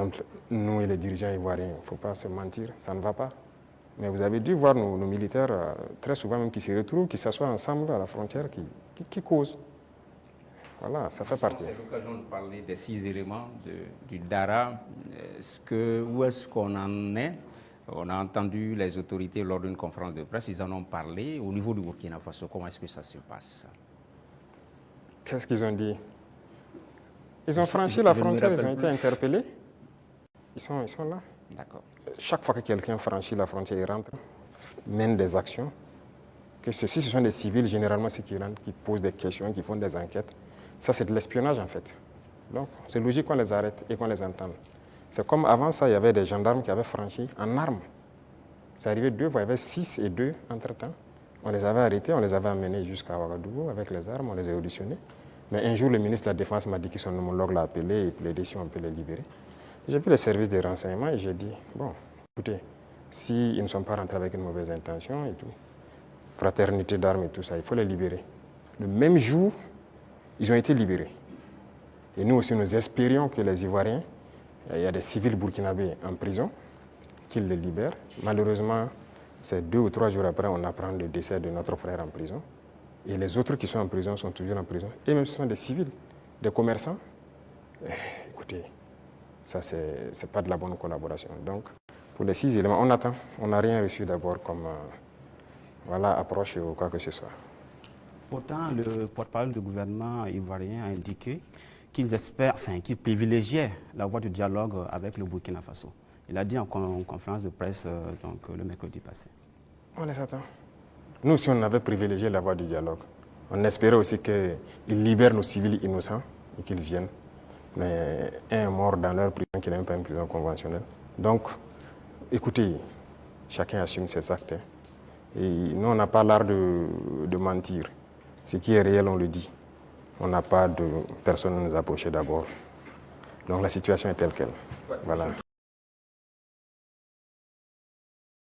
exemple, nous et les dirigeants ivoiriens, il ne faut pas se mentir, ça ne va pas. Mais vous avez dû voir nos militaires, très souvent même, qui se retrouvent, qui s'assoient ensemble à la frontière, qui causent. Voilà, ça fait partie. C'est l'occasion de parler des 6 éléments du DARA. Où est-ce qu'on en est? On a entendu les autorités lors d'une conférence de presse, ils en ont parlé. Au niveau du Burkina Faso, comment est-ce que ça se passe? Qu'est-ce qu'ils ont dit? Ils ont franchi la frontière, ils ont été interpellés. Ils sont là. D'accord. Chaque fois que quelqu'un franchit la frontière, il rentre, mène des actions. Que si ce sont des civils, généralement, c'est qui rentrent, qui posent des questions, qui font des enquêtes. Ça, c'est de l'espionnage, en fait. Donc, c'est logique qu'on les arrête et qu'on les entende. C'est comme avant ça, il y avait des gendarmes qui avaient franchi en armes. C'est arrivé 2 fois, il y avait 6 et 2 entre-temps. On les avait arrêtés, on les avait amenés jusqu'à Ouagadougou avec les armes, on les a auditionnés. Mais un jour, le ministre de la Défense m'a dit que son homologue l'a appelé et qu'il a dit si on peut les libérer. J'ai vu les services de renseignement et j'ai dit, bon, écoutez, s'ils ne sont pas rentrés avec une mauvaise intention et tout, fraternité d'armes et tout ça, il faut les libérer. Le même jour, ils ont été libérés. Et nous aussi, nous espérions que les Ivoiriens, il y a des civils burkinabés en prison, qu'ils les libèrent. Malheureusement, c'est 2 ou 3 jours après, on apprend le décès de notre frère en prison. Et les autres qui sont en prison sont toujours en prison. Et même ce sont des civils, des commerçants. Écoutez, ça, c'est pas de la bonne collaboration. Donc, pour les 6 éléments, on attend. On n'a rien reçu d'abord comme approche ou quoi que ce soit. Pourtant, le porte-parole du gouvernement ivoirien a indiqué qu'ils espèrent, qu'ils privilégiaient la voie du dialogue avec le Burkina Faso. Il a dit en conférence de presse le mercredi passé. On les attend. Nous, si on avait privilégié la voie du dialogue, on espérait aussi qu'ils libèrent nos civils innocents et qu'ils viennent. Mais un est mort dans leur prison qui n'est même pas une prison conventionnelle. Donc, écoutez, chacun assume ses actes. Et nous, on n'a pas l'art de mentir. Ce qui est réel, on le dit. On n'a pas de personne à nous approcher d'abord. Donc la situation est telle qu'elle. Voilà.